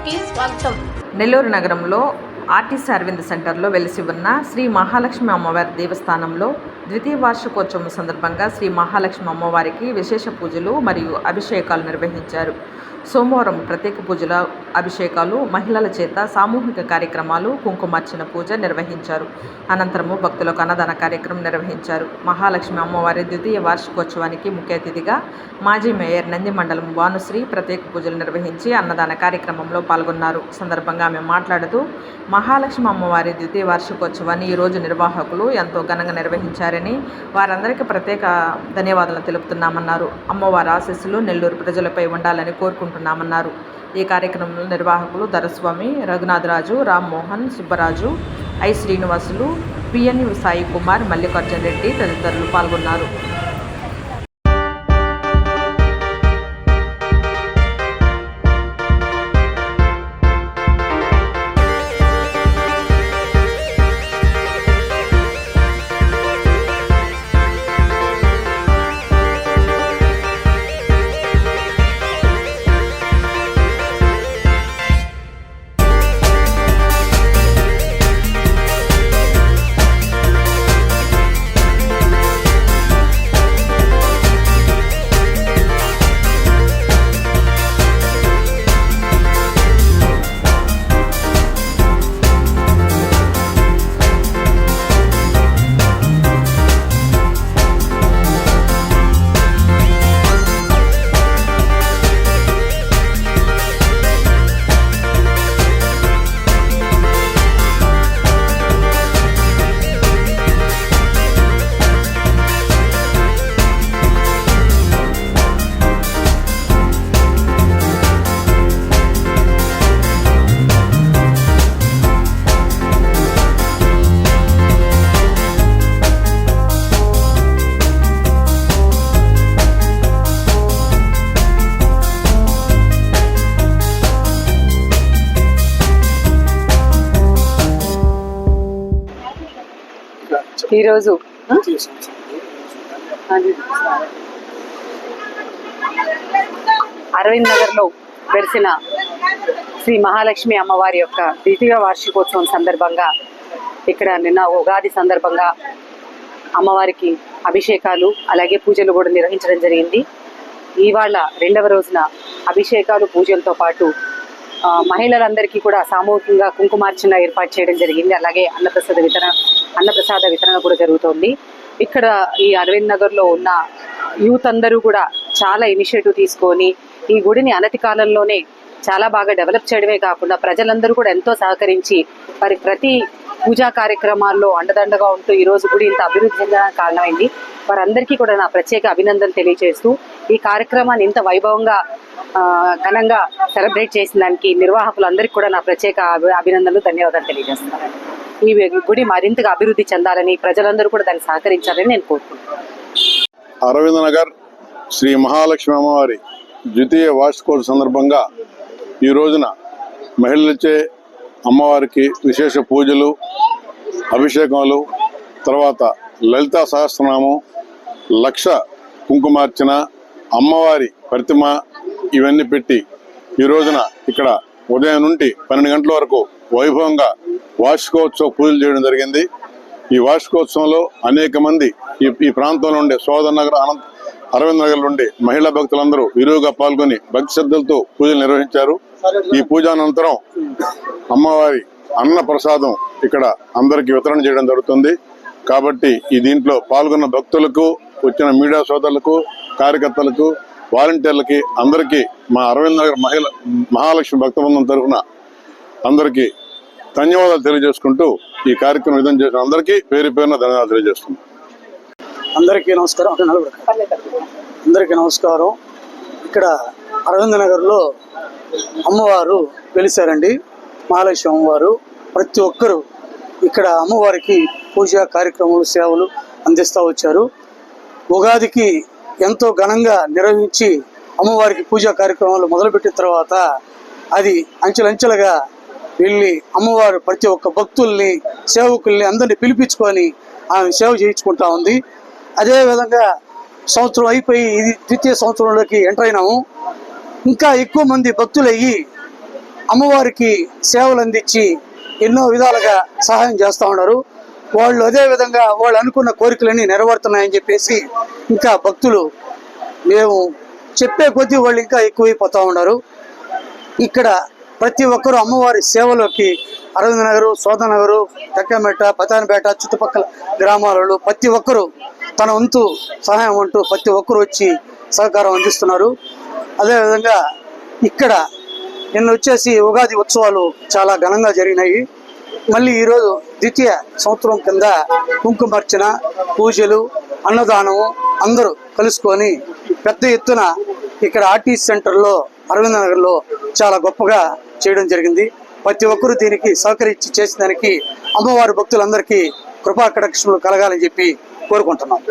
కి స్వాగతం. నెల్లూరు నగరంలో ఆర్టీసీ అరవింద్ సెంటర్లో వెలిసి ఉన్న శ్రీ మహాలక్ష్మి అమ్మవారి దేవస్థానంలో ద్వితీయ వార్షికోత్సవం సందర్భంగా శ్రీ మహాలక్ష్మి అమ్మవారికి విశేష పూజలు మరియు అభిషేకాలు నిర్వహించారు. సోమవారం ప్రత్యేక పూజల అభిషేకాలు, మహిళల చేత సామూహిక కార్యక్రమాలు, కుంకుమార్చన పూజ నిర్వహించారు. అనంతరము భక్తులకు అన్నదాన కార్యక్రమం నిర్వహించారు. మహాలక్ష్మి అమ్మవారి ద్వితీయ వార్షికోత్సవానికి ముఖ్య అతిథిగా మాజీ మేయర్ నంది మండలం భానుశ్రీ ప్రత్యేక పూజలు నిర్వహించి అన్నదాన కార్యక్రమంలో పాల్గొన్నారు. సందర్భంగా ఆమె మాట్లాడుతూ మహాలక్ష్మి అమ్మవారి ద్వితీయ వార్షికోత్సవాన్ని ఈరోజు నిర్వాహకులు ఎంతో ఘనంగా నిర్వహించారని, వారందరికీ ప్రత్యేక ధన్యవాదాలు తెలుపుతున్నామన్నారు. అమ్మవారి ఆశీస్సులు నెల్లూరు ప్రజలపై ఉండాలని కోరుకుంటున్నామన్నారు. ఈ కార్యక్రమంలో నిర్వాహకులు దరస్వామి, రఘునాథరాజు, రామ్మోహన్, సుబ్బరాజు, ఐ శ్రీనివాసులు, పిఎన్ సాయి కుమార్, మల్లికార్జున రెడ్డి తదితరులు పాల్గొన్నారు. ఈరోజు అరవింద్ నగర్లో వెలిసిన శ్రీ మహాలక్ష్మి అమ్మవారి యొక్క ద్వితీయ వార్షికోత్సవం సందర్భంగా ఇక్కడ నిన్న ఉగాది సందర్భంగా అమ్మవారికి అభిషేకాలు అలాగే పూజలు కూడా నిర్వహించడం జరిగింది. ఇవాళ రెండవ రోజున అభిషేకాలు పూజలతో పాటు మహిళలందరికీ కూడా సామూహికంగా కుంకుమార్చన ఏర్పాటు చేయడం జరిగింది. అలాగే అన్నప్రసాద వితరణ కూడా జరుగుతోంది. ఇక్కడ ఈ అరవింద్ నగర్లో ఉన్న యూత్ అందరూ కూడా చాలా ఇనిషియేటివ్ తీసుకొని ఈ గుడిని అనతి కాలంలోనే చాలా బాగా డెవలప్ చేయడమే కాకుండా ప్రజలందరూ కూడా ఎంతో సహకరించి మరి ప్రతి పూజా కార్యక్రమాల్లో అండదండగా ఉంటూ ఈరోజు గుడి ఇంత అభివృద్ధి చెందడానికి కారణమైంది. వారందరికీ కూడా నా ప్రత్యేక అభినందనలు తెలియజేస్తూ ఈ కార్యక్రమాన్ని ఇంత వైభవంగా ఘనంగా సెలబ్రేట్ చేసిన దానికి నిర్వాహకులందరికీ కూడా నా ప్రత్యేక అభినందనలు, ధన్యవాదాలు తెలియజేస్తున్నాను. ఈ గుడి మరింతగా అభివృద్ధి చెందాలని, ప్రజలందరూ కూడా దాన్ని సహకరించాలని నేను కోరుకుంటున్నాను. అరవింద్ నగర్ శ్రీ మహాలక్ష్మి అమ్మవారి ద్వితీయ వార్షికోత్సవం సందర్భంగా ఈ రోజున మహిళలచే అమ్మవారికి విశేష పూజలు, అభిషేకాలు, తర్వాత లలితా సహస్రనామం, లక్ష కుంకుమార్చన, అమ్మవారి ప్రతిమ ఇవన్నీ పెట్టి ఈ రోజున ఇక్కడ ఉదయం నుండి 12 గంటల వరకు వైభవంగా వార్షికోత్సవ పూజలు చేయడం జరిగింది. ఈ వార్షికోత్సవంలో అనేక మంది ఈ ప్రాంతంలో ఉండే సోదర్ నగర్, అరవింద్ నగర్ నుండి మహిళా భక్తులందరూ విరివిగా పాల్గొని భక్తి శ్రద్ధలతో పూజలు నిర్వహించారు. ఈ పూజానంతరం అమ్మవారి అన్న ప్రసాదం ఇక్కడ అందరికీ వితరణ చేయడం జరుగుతుంది. కాబట్టి ఈ దీంట్లో పాల్గొన్న భక్తులకు, వచ్చిన మీడియా సోదరులకు, కార్యకర్తలకు, వాలంటీర్లకి అందరికీ మా అరవింద్ నగర్ మహాలక్ష్మి భక్తబృందం తరఫున అందరికీ ధన్యవాదాలు తెలియజేసుకుంటూ ఈ కార్యక్రమం విధం చేసిన అందరికీ పేరు పేరున ధన్యవాదాలు తెలియజేస్తున్నాం. అందరికీ నమస్కారం. ఇక్కడ అరవింద్ నగర్లో అమ్మవారు వెలిసారండి. మహాలక్ష్మి అమ్మవారు ప్రతి ఒక్కరూ ఇక్కడ అమ్మవారికి పూజా కార్యక్రమాలు, సేవలు అందిస్తూ వచ్చారు. ఉగాదికి ఎంతో ఘనంగా నిర్వహించి అమ్మవారికి పూజా కార్యక్రమాలు మొదలుపెట్టిన తర్వాత అది అంచెలంచెలుగా వెళ్ళి అమ్మవారు ప్రతి ఒక్క భక్తుల్ని, సేవకుల్ని అందరినీ పిలిపించుకొని ఆమె సేవ చేయించుకుంటా ఉంది. అదేవిధంగా సంవత్సరం అయిపోయి ఇది ద్వితీయ సంవత్సరంలోకి ఎంటర్ అయినాము. ఇంకా ఎక్కువ మంది భక్తులు అయ్యి అమ్మవారికి సేవలు అందించి ఎన్నో విధాలుగా సహాయం చేస్తూ ఉన్నారు. వాళ్ళు అదే విధంగా వాళ్ళు అనుకున్న కోరికలన్నీ నెరవేరుతున్నాయని చెప్పేసి ఇంకా భక్తులు మేము చెప్పే కొద్దీ వాళ్ళు ఇంకా ఎక్కువైపోతూ ఉన్నారు. ఇక్కడ ప్రతి ఒక్కరూ అమ్మవారి సేవలోకి అరవింద్ నగరు, సోదన నగరు, టెక్కమెట్ట, పతానిపేట చుట్టుపక్కల గ్రామాలలో ప్రతి ఒక్కరూ తన వంతు సహాయం అంటూ ప్రతి ఒక్కరు వచ్చి సహకారం అందిస్తున్నారు. అదేవిధంగా ఇక్కడ నిన్న వచ్చేసి ఉగాది ఉత్సవాలు చాలా ఘనంగా జరిగినాయి. మళ్ళీ ఈరోజు ద్వితీయ సంవత్సరం కింద కుంకుమార్చన, పూజలు, అన్నదానము అందరూ కలుసుకొని పెద్ద ఎత్తున ఇక్కడ ఆర్టీసీ సెంటర్లో అరవింద్ నగర్లో చాలా గొప్పగా చేయడం జరిగింది. ప్రతి ఒక్కరూ దీనికి సహకరించి చేసిన దానికి అమ్మవారి భక్తులందరికీ కృపా కటాక్షములు కలగాలని చెప్పి కోరుకుంటున్నాం.